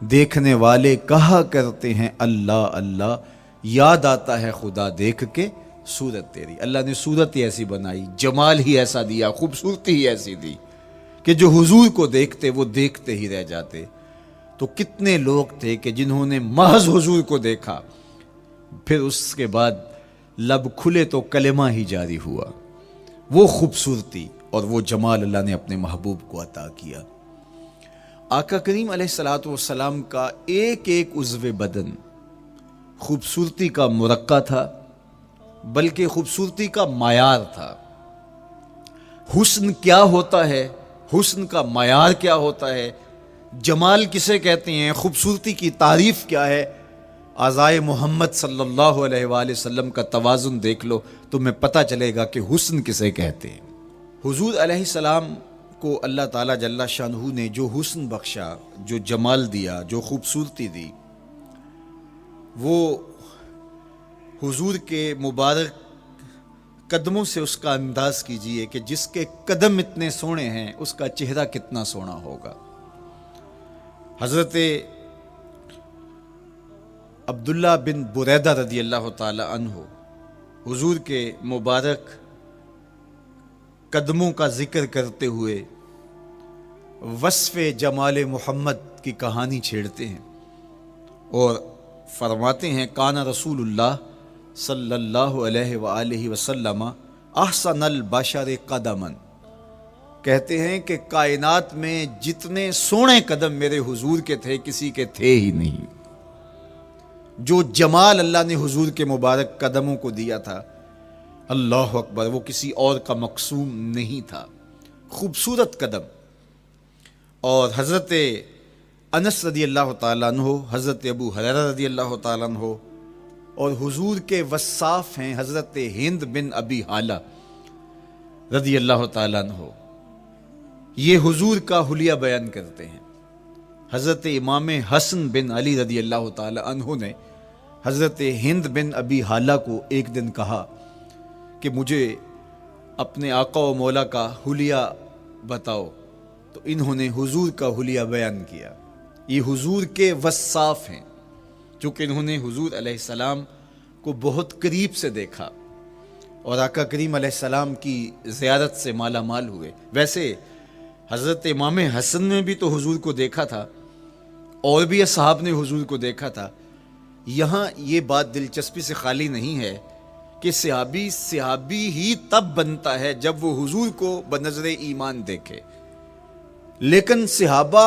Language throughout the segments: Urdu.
دیکھنے والے کہا کرتے ہیں اللہ اللہ، یاد آتا ہے خدا دیکھ کے صورت تیری۔ اللہ نے صورت ہی ایسی بنائی، جمال ہی ایسا دیا، خوبصورتی ہی ایسی دی کہ جو حضور کو دیکھتے وہ دیکھتے ہی رہ جاتے۔ تو کتنے لوگ تھے کہ جنہوں نے محض حضور کو دیکھا، پھر اس کے بعد لب کھلے تو کلمہ ہی جاری ہوا۔ وہ خوبصورتی اور وہ جمال اللہ نے اپنے محبوب کو عطا کیا۔ آقا کریم علیہ الصلوۃ والسلام کا ایک ایک عضو بدن خوبصورتی کا مرقع تھا، بلکہ خوبصورتی کا معیار تھا۔ حسن کیا ہوتا ہے، حسن کا معیار کیا ہوتا ہے، جمال کسے کہتے ہیں، خوبصورتی کی تعریف کیا ہے، اعضائے محمد صلی اللہ علیہ وآلہ وسلم کا توازن دیکھ لو، تمہیں پتہ چلے گا کہ حسن کسے کہتے ہیں۔ حضور علیہ السلام کو اللہ تعالیٰ جل شانہ نے جو حسن بخشا، جو جمال دیا، جو خوبصورتی دی، وہ حضور کے مبارک قدموں سے اس کا انداز کیجئے کہ جس کے قدم اتنے سونے ہیں اس کا چہرہ کتنا سونا ہوگا۔ حضرت عبداللہ بن بریدہ رضی اللہ تعالی عنہ حضور کے مبارک قدموں کا ذکر کرتے ہوئے وصف جمال محمد کی کہانی چھیڑتے ہیں اور فرماتے ہیں کانا رسول اللہ صلی اللہ علیہ وآلہ وسلم احسن البشر قدماً، کہتے ہیں کہ کائنات میں جتنے سونے قدم میرے حضور کے تھے کسی کے تھے ہی نہیں۔ جو جمال اللہ نے حضور کے مبارک قدموں کو دیا تھا، اللہ اکبر، وہ کسی اور کا مقسوم نہیں تھا۔ خوبصورت قدم۔ اور حضرت انس رضی اللہ تعالیٰ عنہ، حضرت ابو ہریرہ رضی اللہ تعالیٰ عنہ، اور حضور کے وصاف ہیں حضرت ہند بن ابی حالہ رضی اللہ تعالیٰ عنہ، یہ حضور کا حلیہ بیان کرتے ہیں۔ حضرت امام حسن بن علی رضی اللہ تعالیٰ عنہ نے حضرت ہند بن ابی حالہ کو ایک دن کہا کہ مجھے اپنے آقا و مولا کا حلیہ بتاؤ، تو انہوں نے حضور کا حلیہ بیان کیا۔ یہ حضور کے وصاف ہیں، چونکہ انہوں نے حضور علیہ السلام کو بہت قریب سے دیکھا اور آقا کریم علیہ السلام کی زیارت سے مالا مال ہوئے۔ ویسے حضرت امام حسن نے بھی تو حضور کو دیکھا تھا، اور بھی اصحاب نے حضور کو دیکھا تھا۔ یہاں یہ بات دلچسپی سے خالی نہیں ہے کہ صحابی ہی تب بنتا ہے جب وہ حضور کو بنظر ایمان دیکھے، لیکن صحابہ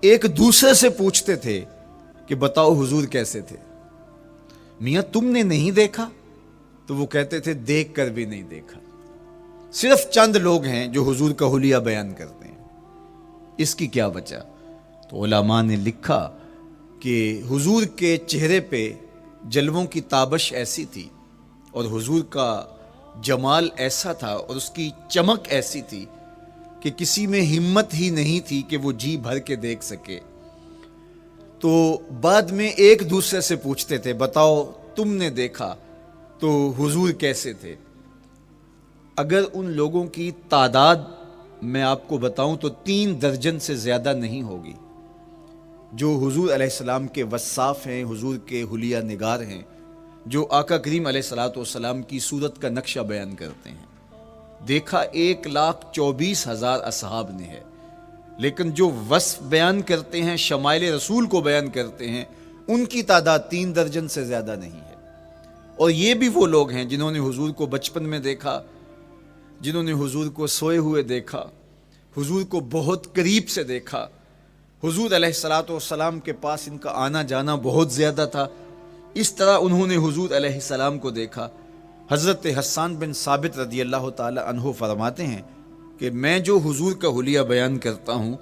ایک دوسرے سے پوچھتے تھے کہ بتاؤ حضور کیسے تھے؟ میاں تم نے نہیں دیکھا؟ تو وہ کہتے تھے دیکھ کر بھی نہیں دیکھا۔ صرف چند لوگ ہیں جو حضور کا حلیہ بیان کرتے ہیں، اس کی کیا وجہ؟ تو علماء نے لکھا کہ حضور کے چہرے پہ جلووں کی تابش ایسی تھی اور حضور کا جمال ایسا تھا اور اس کی چمک ایسی تھی کہ کسی میں ہمت ہی نہیں تھی کہ وہ جی بھر کے دیکھ سکے۔ تو بعد میں ایک دوسرے سے پوچھتے تھے بتاؤ تم نے دیکھا تو حضور کیسے تھے؟ اگر ان لوگوں کی تعداد میں آپ کو بتاؤں تو 3 درجن سے زیادہ نہیں ہوگی جو حضور علیہ السلام کے وصاف ہیں، حضور کے حلیہ نگار ہیں، جو آقا کریم علیہ الصلوۃ والسلام کی صورت کا نقشہ بیان کرتے ہیں۔ دیکھا 1,24,000 اصحاب نے ہے، لیکن جو وصف بیان کرتے ہیں، شمائل رسول کو بیان کرتے ہیں، ان کی تعداد 3 درجن سے زیادہ نہیں ہے۔ اور یہ بھی وہ لوگ ہیں جنہوں نے حضور کو بچپن میں دیکھا، جنہوں نے حضور کو سوئے ہوئے دیکھا، حضور کو بہت قریب سے دیکھا۔ حضور علیہ الصلوۃ والسلام کے پاس ان کا آنا جانا بہت زیادہ تھا، اس طرح انہوں نے حضور علیہ السلام کو دیکھا۔ حضرت حسان بن ثابت رضی اللہ تعالی عنہ فرماتے ہیں کہ میں جو حضور کا حلیہ بیان کرتا ہوں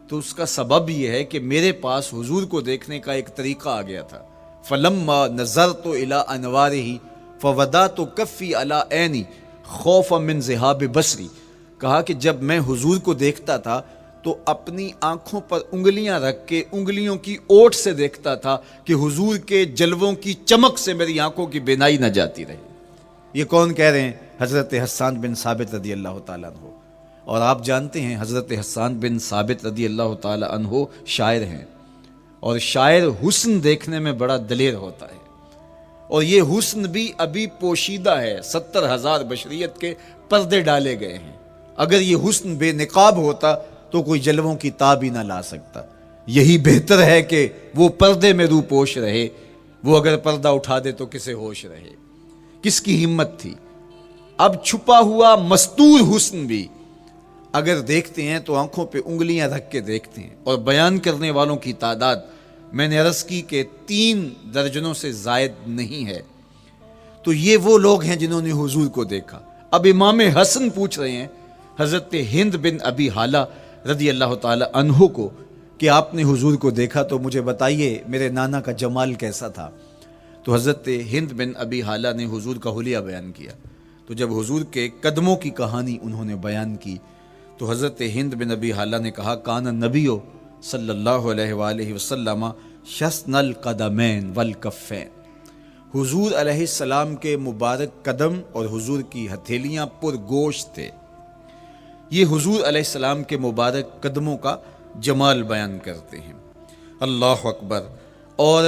تو اس کا سبب یہ ہے کہ میرے پاس حضور کو دیکھنے کا ایک طریقہ آ گیا تھا۔ فلما نظرت الى انوارہ فوضعت کفی علی عینی خوفا من ذہاب بصری، کہا کہ جب میں حضور کو دیکھتا تھا تو اپنی آنکھوں پر انگلیاں رکھ کے انگلیوں کی اوٹ سے دیکھتا تھا کہ حضور کے جلووں کی چمک سے میری آنکھوں کی بینائی نہ جاتی رہے۔ یہ کون کہہ رہے ہیں؟ حضرت حسان بن ثابت رضی اللہ تعالیٰ عنہ۔ اور آپ جانتے ہیں حضرت حسان بن ثابت رضی اللہ تعالیٰ عنہ شاعر ہیں، اور شاعر حسن دیکھنے میں بڑا دلیر ہوتا ہے، اور یہ حسن بھی ابھی پوشیدہ ہے، 70,000 بشریت کے پردے ڈالے گئے ہیں۔ اگر یہ حسن بے نقاب ہوتا تو کوئی جلووں کی تاب ہی نہ لا سکتا۔ یہی بہتر ہے کہ وہ پردے میں رو پوش رہے، وہ اگر پردہ اٹھا دے تو کسے ہوش رہے، کس کی ہمت تھی۔ اب چھپا ہوا مستور حسن بھی اگر دیکھتے ہیں تو آنکھوں پہ انگلیاں رکھ کے دیکھتے ہیں، اور بیان کرنے والوں کی تعداد میں نے عرض کی کہ 3 درجنوں سے زائد نہیں ہے۔ تو یہ وہ لوگ ہیں جنہوں نے حضور کو دیکھا۔ اب امام حسن پوچھ رہے ہیں حضرت ہند بن ابی حالہ رضی اللہ تعالی عنہ کو کہ آپ نے حضور کو دیکھا تو مجھے بتائیے میرے نانا کا جمال کیسا تھا۔ تو حضرت ہند بن ابی حالہ نے حضور کا حلیہ بیان کیا۔ تو جب حضور کے قدموں کی کہانی انہوں نے بیان کی تو حضرت ہند بن ابی حالہ نے کہا کان نبیو صلی اللہ علیہ وآلہ وسلم شسن القدمین والکفین، حضور علیہ السلام کے مبارک قدم اور حضور کی ہتھیلیاں پر گوشت تھے۔ یہ حضور علیہ السلام کے مبارک قدموں کا جمال بیان کرتے ہیں۔ اللہ اکبر۔ اور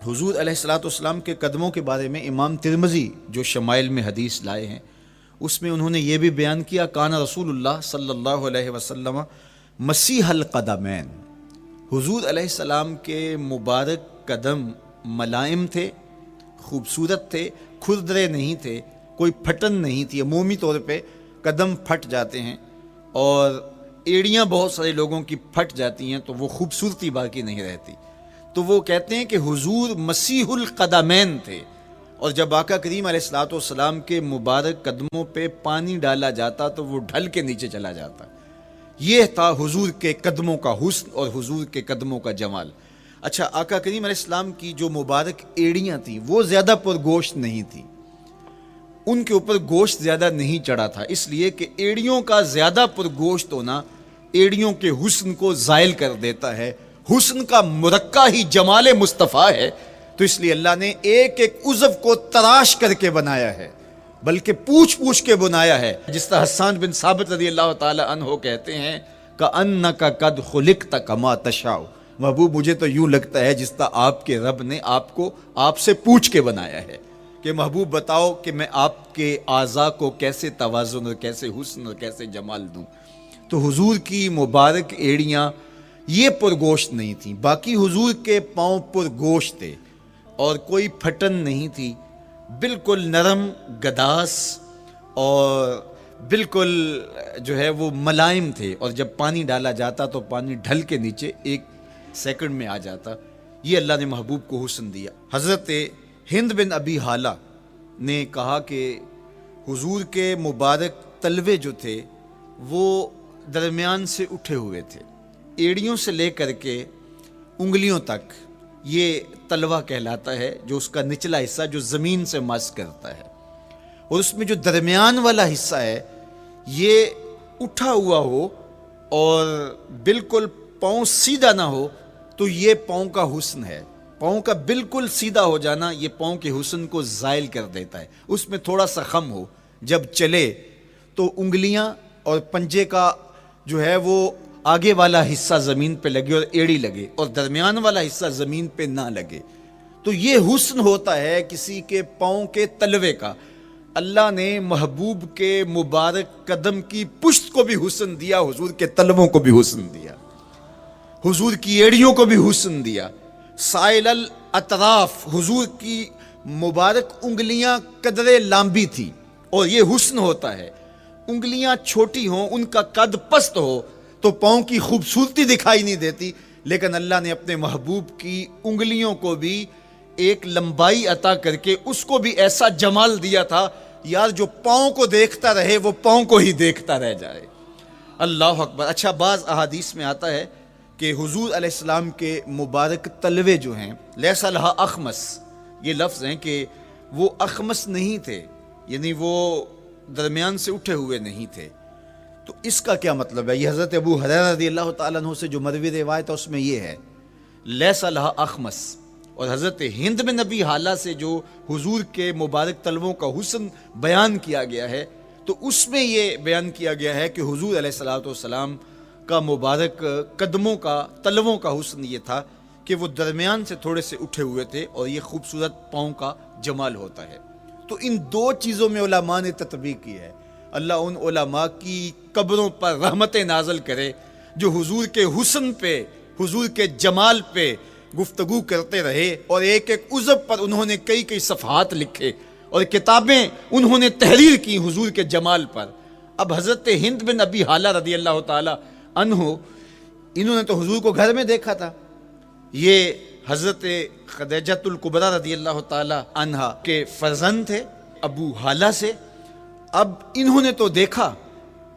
حضور علیہ السلام کے قدموں کے بارے میں امام ترمذی جو شمائل میں حدیث لائے ہیں اس میں انہوں نے یہ بھی بیان کیا کان رسول اللہ صلی اللہ علیہ وسلم مسیح القدمین، حضور علیہ السلام کے مبارک قدم ملائم تھے، خوبصورت تھے، کھردرے نہیں تھے، کوئی پھٹن نہیں تھی۔ عمومی طور پہ قدم پھٹ جاتے ہیں اور ایڑیاں بہت سارے لوگوں کی پھٹ جاتی ہیں تو وہ خوبصورتی باقی نہیں رہتی۔ تو وہ کہتے ہیں کہ حضور مسیح القدمین تھے، اور جب آقا کریم علیہ الصلوۃ والسلام کے مبارک قدموں پہ پانی ڈالا جاتا تو وہ ڈھل کے نیچے چلا جاتا۔ یہ تھا حضور کے قدموں کا حسن اور حضور کے قدموں کا جمال۔ اچھا، آقا کریم علیہ السلام کی جو مبارک ایڑیاں تھیں وہ زیادہ پرگوشت نہیں تھیں، ان کے اوپر گوشت زیادہ نہیں چڑھا تھا، اس لیے کہ ایڑیوں کا زیادہ پرگوشت ہونا ایڑیوں کے حسن کو زائل کر دیتا ہے۔ حسن کا مرقع ہی جمال مصطفیٰ ہے، تو اس لیے اللہ نے ایک ایک عضو کو تراش کر کے بنایا ہے، بلکہ پوچھ پوچھ کے بنایا ہے۔ جس طرح حسان بن ثابت رضی اللہ تعالی عنہ کہتے ہیں کأنک قد خلقت کما تشاء، محبوب مجھے تو یوں لگتا ہے جس طرح آپ کے رب نے آپ کو آپ سے پوچھ کے بنایا ہے کہ محبوب بتاؤ کہ میں آپ کے اعضاء کو کیسے توازن اور کیسے حسن اور کیسے جمال دوں۔ تو حضور کی مبارک ایڑیاں یہ پرگوشت نہیں تھیں، باقی حضور کے پاؤں پرگوشت تھے اور کوئی پھٹن نہیں تھی، بالکل نرم گداس اور بالکل جو ہے وہ ملائم تھے، اور جب پانی ڈالا جاتا تو پانی ڈھل کے نیچے 1 سیکنڈ میں آ جاتا۔ یہ اللہ نے محبوب کو حسن دیا۔ حضرت ہند بن ابی حالہ نے کہا کہ حضور کے مبارک تلوے جو تھے وہ درمیان سے اٹھے ہوئے تھے، ایڑیوں سے لے کر کے انگلیوں تک یہ تلوہ کہلاتا ہے، جو اس کا نچلا حصہ جو زمین سے مس کرتا ہے، اور اس میں جو درمیان والا حصہ ہے یہ اٹھا ہوا ہو اور بالکل پاؤں سیدھا نہ ہو تو یہ پاؤں کا حسن ہے۔ پاؤں کا بالکل سیدھا ہو جانا یہ پاؤں کے حسن کو زائل کر دیتا ہے۔ اس میں تھوڑا سا خم ہو، جب چلے تو انگلیاں اور پنجے کا جو ہے وہ آگے والا حصہ زمین پہ لگے اور ایڑی لگے، اور درمیان والا حصہ زمین پہ نہ لگے، تو یہ حسن ہوتا ہے کسی کے پاؤں کے تلوے کا۔ اللہ نے محبوب کے مبارک قدم کی پشت کو بھی حسن دیا، حضور کے تلووں کو بھی حسن دیا، حضور کی ایڑیوں کو بھی حسن دیا۔ سائل الاطراف، حضور کی مبارک انگلیاں قدرے لامبی تھی، اور یہ حسن ہوتا ہے۔ انگلیاں چھوٹی ہوں، ان کا قد پست ہو تو پاؤں کی خوبصورتی دکھائی نہیں دیتی، لیکن اللہ نے اپنے محبوب کی انگلیوں کو بھی ایک لمبائی عطا کر کے اس کو بھی ایسا جمال دیا تھا یار جو پاؤں کو دیکھتا رہے وہ پاؤں کو ہی دیکھتا رہ جائے۔ اللہ اکبر۔ اچھا، بعض احادیث میں آتا ہے کہ حضور علیہ السلام کے مبارک تلوے جو ہیں لیس لہا اخمس، یہ لفظ ہیں کہ وہ اخمس نہیں تھے، یعنی وہ درمیان سے اٹھے ہوئے نہیں تھے۔ تو اس کا کیا مطلب ہے؟ یہ حضرت ابو ہریرہ رضی اللہ تعالیٰ عنہ سے جو مروی روایت ہے اس میں یہ ہے لیس لہا اخمس، اور حضرت ہند بن ابی حالہ سے جو حضور کے مبارک تلووں کا حسن بیان کیا گیا ہے تو اس میں یہ بیان کیا گیا ہے کہ حضور علیہ الصلوۃ والسلام کا مبارک قدموں کا تلووں کا حسن یہ تھا کہ وہ درمیان سے تھوڑے سے اٹھے ہوئے تھے اور یہ خوبصورت پاؤں کا جمال ہوتا ہے۔ تو ان دو چیزوں میں علماء نے تطبیق کی ہے۔ اللہ ان علماء کی قبروں پر رحمتیں نازل کرے جو حضور کے حسن پہ، حضور کے جمال پہ گفتگو کرتے رہے، اور ایک ایک عضو پر انہوں نے کئی کئی صفحات لکھے اور کتابیں انہوں نے تحریر کی حضور کے جمال پر۔ اب حضرت ہند بن ابی حالہ رضی اللہ تعالی عنہ، انہوں نے تو حضور کو گھر میں دیکھا تھا، یہ حضرت خدیجۃ الکبریٰ رضی اللہ تعالی عنہا کے فرزند تھے ابو حالہ سے۔ اب انہوں نے تو دیکھا،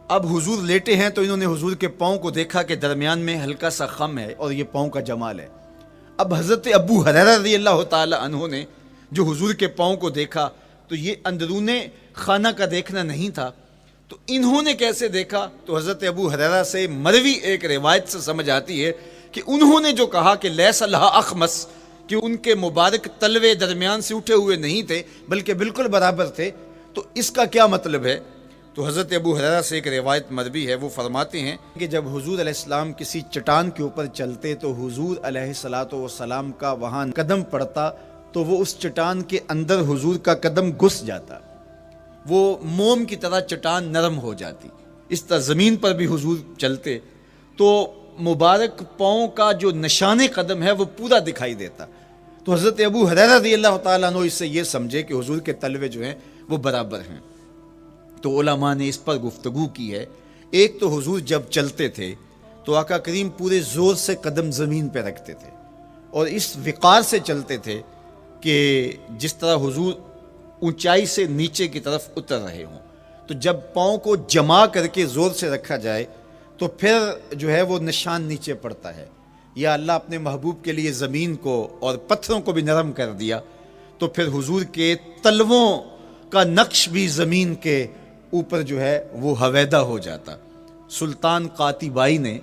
اب حضور لیٹے ہیں تو انہوں نے حضور کے پاؤں کو دیکھا کہ درمیان میں ہلکا سا خم ہے اور یہ پاؤں کا جمال ہے۔ اب حضرت ابو ہریرہ رضی اللہ تعالی عنہ نے جو حضور کے پاؤں کو دیکھا تو یہ اندرون خانہ کا دیکھنا نہیں تھا، تو انہوں نے کیسے دیکھا؟ تو حضرت ابو ہریرہ سے مروی ایک روایت سے سمجھ آتی ہے کہ انہوں نے جو کہا کہ لیس لہا اخمس، کہ ان کے مبارک تلوے درمیان سے اٹھے ہوئے نہیں تھے بلکہ بالکل برابر تھے، تو اس کا کیا مطلب ہے؟ تو حضرت ابو ہریرہ سے ایک روایت مروی ہے، وہ فرماتے ہیں کہ جب حضور علیہ السلام کسی چٹان کے اوپر چلتے تو حضور علیہ السلام کا وہاں قدم پڑتا تو وہ اس چٹان کے اندر حضور کا قدم گھس جاتا، وہ موم کی طرح چٹان نرم ہو جاتی۔ اس طرح زمین پر بھی حضور چلتے تو مبارک پاؤں کا جو نشان قدم ہے وہ پورا دکھائی دیتا۔ تو حضرت ابو ہریرہ رضی اللہ تعالیٰ عنہ اس سے یہ سمجھے کہ حضور کے تلوے جو ہیں وہ برابر ہیں۔ تو علماء نے اس پر گفتگو کی ہے۔ ایک تو حضور جب چلتے تھے تو آقا کریم پورے زور سے قدم زمین پہ رکھتے تھے اور اس وقار سے چلتے تھے کہ جس طرح حضور اونچائی سے نیچے کی طرف اتر رہے ہوں۔ تو جب پاؤں کو جما کر کے زور سے رکھا جائے تو پھر جو ہے وہ نشان نیچے پڑتا ہے۔ یا اللہ اپنے محبوب کے لیے زمین کو اور پتھروں کو بھی نرم کر دیا تو پھر حضور کے تلووں کا نقش بھی زمین کے اوپر جو ہے وہ حویدہ ہو جاتا۔ سلطان قاتبائی نے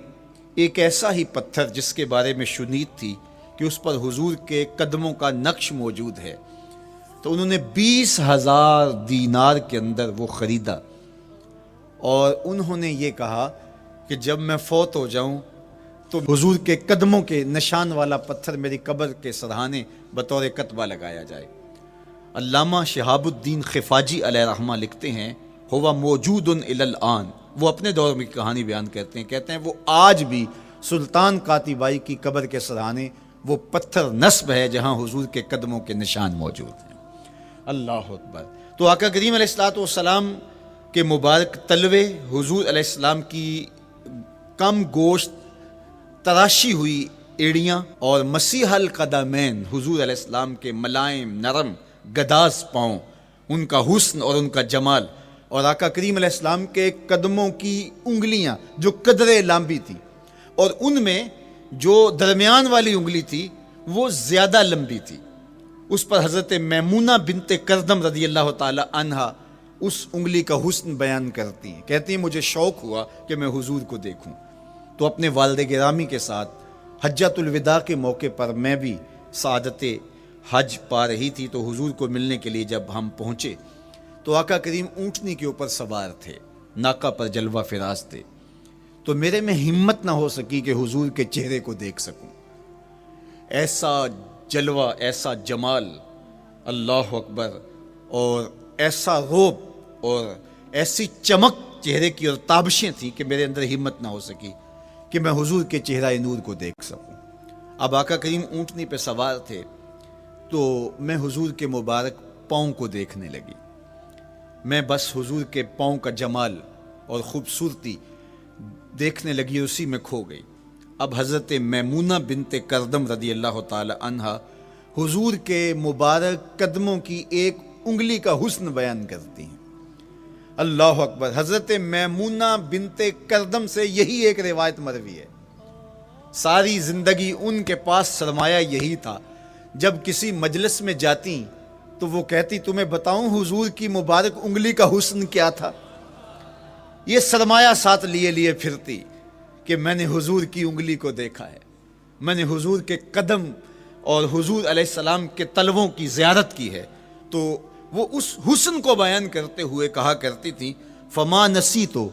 ایک ایسا ہی پتھر جس کے بارے میں شنید تھی کہ اس پر حضور کے قدموں کا نقش موجود ہے، تو انہوں نے 20,000 دینار کے اندر وہ خریدا اور انہوں نے یہ کہا کہ جب میں فوت ہو جاؤں تو حضور کے قدموں کے نشان والا پتھر میری قبر کے سرہانے بطور کتبہ لگایا جائے۔ علامہ شہاب الدین خفاجی علیہ رحمہ لکھتے ہیں ہوا موجود الی الآن، وہ اپنے دور میں کہانی بیان کرتے ہیں وہ آج بھی سلطان قاتبائی کی قبر کے سرہانے وہ پتھر نصب ہے جہاں حضور کے قدموں کے نشان موجود ہیں۔ اللہ اکبر۔ تو آقا کریم علیہ السلام کے مبارک تلوے، حضور علیہ السلام کی کم گوشت تراشی ہوئی ایڑیاں اور مسیح القدمین، حضور علیہ السلام کے ملائم نرم گداز پاؤں، ان کا حسن اور ان کا جمال، اور آقا کریم علیہ السلام کے قدموں کی انگلیاں جو قدرے لمبی تھی اور ان میں جو درمیان والی انگلی تھی وہ زیادہ لمبی تھی، اس پر حضرت میمونہ بنت کردم رضی اللہ تعالی عنہا اس انگلی کا حسن بیان کرتی ہیں، کہتی ہیں مجھے شوق ہوا کہ میں حضور کو دیکھوں، تو اپنے والد گرامی کے ساتھ حجۃ الوداع کے موقع پر میں بھی سعادت حج پا رہی تھی، تو حضور کو ملنے کے لیے جب ہم پہنچے تو آقا کریم اونٹنی کے اوپر سوار تھے، ناکا پر جلوہ فراز تھے، تو میرے میں ہمت نہ ہو سکی کہ حضور کے چہرے کو دیکھ سکوں۔ ایسا جلوہ، ایسا جمال، اللہ اکبر، اور ایسا روب اور ایسی چمک چہرے کی اور تابشیں تھیں کہ میرے اندر ہمت نہ ہو سکی کہ میں حضور کے چہرہ نور کو دیکھ سکوں۔ اب آقا کریم اونٹنی پہ سوار تھے تو میں حضور کے مبارک پاؤں کو دیکھنے لگی، میں بس حضور کے پاؤں کا جمال اور خوبصورتی دیکھنے لگی، اسی میں کھو گئی۔ اب حضرت میمونہ بنت کردم رضی اللہ تعالی عنہا حضور کے مبارک قدموں کی ایک انگلی کا حسن بیان کرتی ہیں۔ اللہ اکبر۔ حضرت میمونہ بنت کردم سے یہی ایک روایت مروی ہے، ساری زندگی ان کے پاس سرمایہ یہی تھا، جب کسی مجلس میں جاتی تو وہ کہتی تمہیں بتاؤں حضور کی مبارک انگلی کا حسن کیا تھا، یہ سرمایہ ساتھ لیے لیے پھرتی کہ میں نے حضور کی انگلی کو دیکھا ہے، میں نے حضور کے قدم اور حضور علیہ السلام کے تلووں کی زیارت کی ہے۔ تو وہ اس حسن کو بیان کرتے ہوئے کہا کرتی تھی فما نسیتو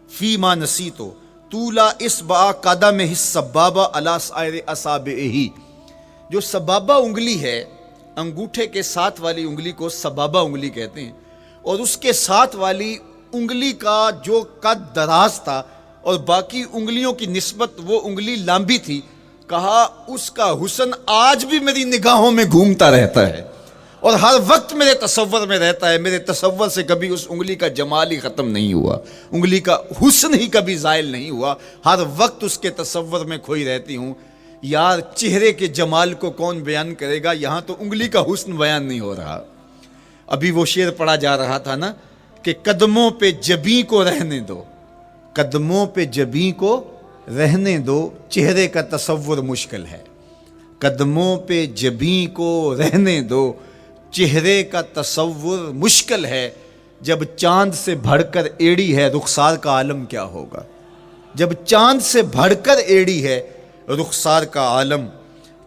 فی ما نسیتو طولا اصبع قدمہ السبابہ علی سائر اصابعہ، جو سبابہ انگلی ہے، انگوٹھے کے ساتھ والی انگلی کو سبابہ انگلی کہتے ہیں، اور اس کے ساتھ والی انگلی کا جو قد دراز تھا اور باقی انگلیوں کی نسبت وہ انگلی لمبی تھی، کہا اس کا حسن آج بھی میری نگاہوں میں گھومتا رہتا ہے اور ہر وقت میرے تصور میں رہتا ہے، میرے تصور سے کبھی اس انگلی کا جمال ہی ختم نہیں ہوا، انگلی کا حسن ہی کبھی زائل نہیں ہوا، ہر وقت اس کے تصور میں کھوئی رہتی ہوں۔ یار چہرے کے جمال کو کون بیان کرے گا، یہاں تو انگلی کا حسن بیان نہیں ہو رہا۔ ابھی وہ شعر پڑھا جا رہا تھا نا کہ قدموں پہ جبیں کو رہنے دو، قدموں پہ جبیں کو رہنے دو، چہرے کا تصور مشکل ہے، قدموں پہ جبیں کو رہنے دو، چہرے کا تصور مشکل ہے، جب چاند سے بڑھ کر ایڑی ہے رخسار کا عالم کیا ہوگا، جب چاند سے بڑھ کر ایڑی ہے رخسار کا عالم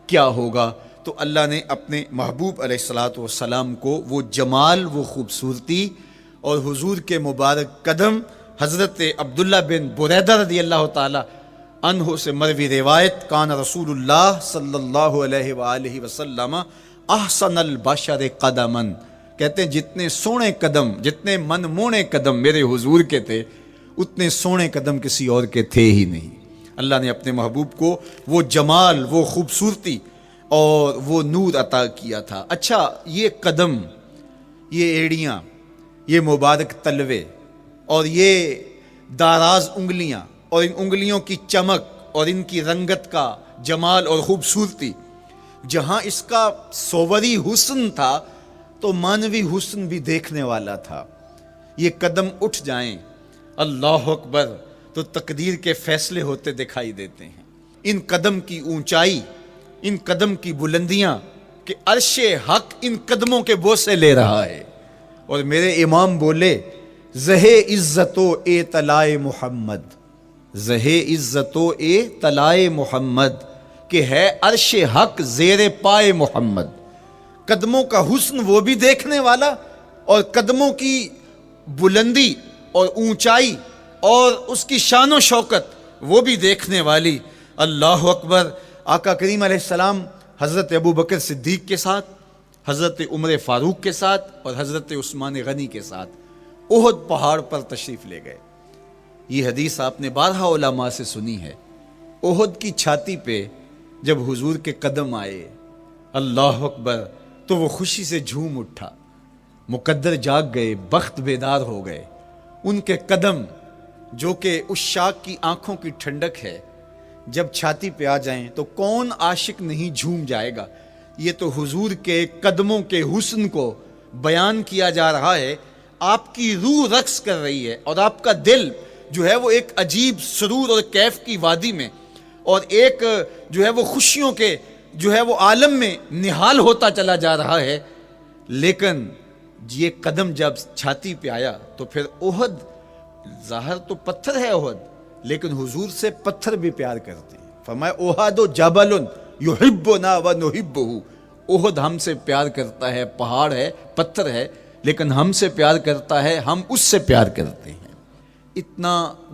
کیا ہوگا۔ تو اللہ نے اپنے محبوب علیہ الصلوۃ والسلام کو وہ جمال، وہ خوبصورتی اور حضور کے مبارک قدم، حضرت عبداللہ بن بریدہ رضی اللہ تعالی عنہ سے مروی روایت، کان رسول اللہ صلی اللہ علیہ وآلہ وسلم احسن البشر قدما، کہتے ہیں جتنے سونے قدم، جتنے من مونے قدم میرے حضور کے تھے، اتنے سونے قدم کسی اور کے تھے ہی نہیں۔ اللہ نے اپنے محبوب کو وہ جمال، وہ خوبصورتی اور وہ نور عطا کیا تھا۔ اچھا، یہ قدم، یہ ایڑیاں، یہ مبارک تلوے اور یہ داراز انگلیاں اور ان انگلیوں کی چمک اور ان کی رنگت کا جمال اور خوبصورتی، جہاں اس کا صوری حسن تھا تو مانوی حسن بھی دیکھنے والا تھا۔ یہ قدم اٹھ جائیں، اللہ اکبر، تو تقدیر کے فیصلے ہوتے دکھائی دیتے ہیں۔ ان قدم کی اونچائی، ان قدم کی بلندیاں کہ عرش حق ان قدموں کے بوسے لے رہا ہے۔ اور میرے امام بولے، زہے عزت و اے طلائے محمد، زہے عزت و اے طلائے محمد، کہ ہے عرش حق زیر پائے محمد۔ قدموں کا حسن وہ بھی دیکھنے والا اور قدموں کی بلندی اور اونچائی اور اس کی شان و شوکت وہ بھی دیکھنے والی۔ اللہ اکبر۔ آقا کریم علیہ السلام حضرت ابوبکر صدیق کے ساتھ، حضرت عمر فاروق کے ساتھ اور حضرت عثمان غنی کے ساتھ احد پہاڑ پر تشریف لے گئے۔ یہ حدیث آپ نے بارہا علماء سے سنی ہے۔ احد کی چھاتی پہ جب حضور کے قدم آئے، اللہ اکبر، تو وہ خوشی سے جھوم اٹھا، مقدر جاگ گئے، بخت بیدار ہو گئے۔ ان کے قدم جو کہ اس شاک کی آنکھوں کی ٹھنڈک ہے، جب چھاتی پہ آ جائیں تو کون عاشق نہیں جھوم جائے گا۔ یہ تو حضور کے قدموں کے حسن کو بیان کیا جا رہا ہے، آپ کی روح رقص کر رہی ہے اور آپ کا دل جو ہے وہ ایک عجیب سرور اور کیف کی وادی میں اور ایک جو ہے وہ خوشیوں کے جو ہے وہ عالم میں نہال ہوتا چلا جا رہا ہے۔ لیکن یہ قدم جب چھاتی پہ آیا تو پھر احد، ظاہر تو پتھر ہے احد، لیکن حضور سے پتھر بھی پیار کرتے ہیں۔ فرمایا احد جبل یحبنا ونحبہ، احد ہم سے پیار کرتا ہے، پہاڑ ہے، پتھر ہے، لیکن ہم سے پیار کرتا ہے، ہم اس سے پیار کرتے ہیں۔ اتنا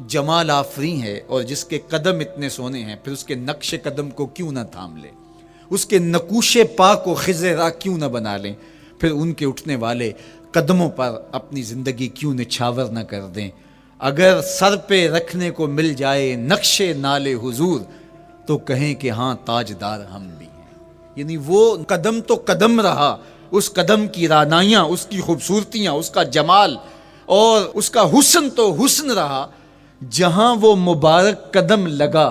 جمال آفریں ہے اور جس کے قدم اتنے سونے ہیں، پھر اس کے نقش قدم کو کیوں نہ تھام لیں، اس کے نقوش پا کو خضر راہ کیوں نہ بنا لیں، پھر ان کے اٹھنے والے قدموں پر اپنی زندگی کیوں نچھاور نہ کر دیں۔ اگر سر پہ رکھنے کو مل جائے نقش نال حضور تو کہیں کہ ہاں تاجدار ہم بھی ہیں۔ یعنی وہ قدم تو قدم رہا، اس قدم کی رعنائیاں، اس کی خوبصورتیاں، اس کا جمال اور اس کا حسن تو حسن رہا۔ جہاں وہ مبارک قدم لگا،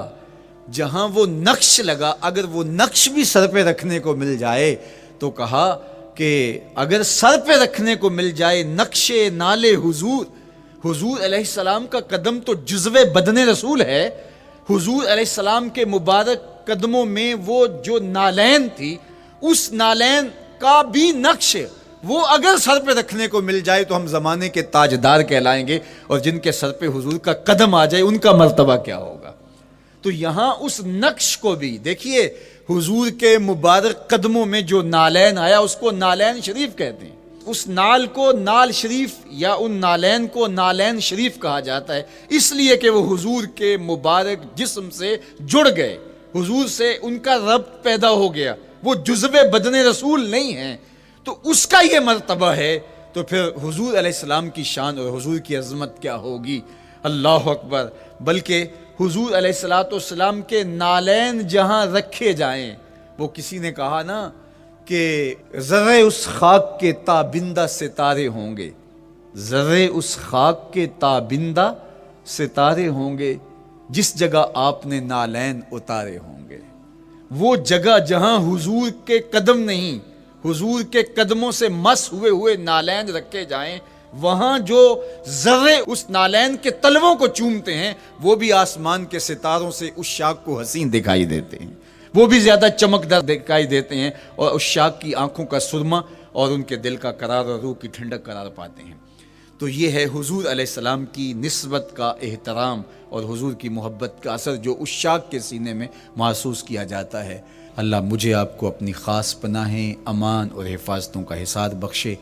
جہاں وہ نقش لگا، اگر وہ نقش بھی سر پہ رکھنے کو مل جائے تو کہا کہ اگر سر پہ رکھنے کو مل جائے نقش نال حضور، حضور علیہ السلام کا قدم تو جزو بدن رسول ہے۔ حضور علیہ السلام کے مبارک قدموں میں وہ جو نالین تھی، اس نالین کا بھی نقش وہ اگر سر پہ رکھنے کو مل جائے تو ہم زمانے کے تاجدار کہلائیں گے، اور جن کے سر پہ حضور کا قدم آ جائے ان کا مرتبہ کیا ہوگا۔ تو یہاں اس نقش کو بھی دیکھیے، حضور کے مبارک قدموں میں جو نالین آیا اس کو نالین شریف کہتے ہیں، اس نال کو نال شریف یا ان نالین کو نالین شریف کہا جاتا ہے، اس لیے کہ وہ حضور کے مبارک جسم سے جڑ گئے، حضور سے ان کا ربط پیدا ہو گیا، وہ جزو بدن رسول نہیں ہیں، تو اس کا یہ مرتبہ ہے، تو پھر حضور علیہ السلام کی شان اور حضور کی عظمت کیا ہوگی، اللہ اکبر۔ بلکہ حضور علیہ السلام کے نالین جہاں رکھے جائیں، وہ کسی نے کہا نا کہ ذرے اس خاک کے تابندہ ستارے ہوں گے، ذرے اس خاک کے تابندہ ستارے ہوں گے جس جگہ آپ نے نالین اتارے ہوں گے۔ وہ جگہ جہاں حضور کے قدم نہیں، حضور کے قدموں سے مس ہوئے نالین رکھے جائیں، وہاں جو ذرے اس نالین کے تلووں کو چومتے ہیں وہ بھی آسمان کے ستاروں سے اس شاخ کو حسین دکھائی دیتے ہیں، وہ بھی زیادہ چمکدار دکھائی دیتے ہیں، اور اس شاخ کی آنکھوں کا سرما اور ان کے دل کا قرار اور روح کی ٹھنڈک قرار پاتے ہیں۔ تو یہ ہے حضور علیہ السلام کی نسبت کا احترام اور حضور کی محبت کا اثر جو اس شاخ کے سینے میں محسوس کیا جاتا ہے۔ اللہ مجھے آپ کو اپنی خاص پناہیں، امان اور حفاظتوں کا حصاد بخشے۔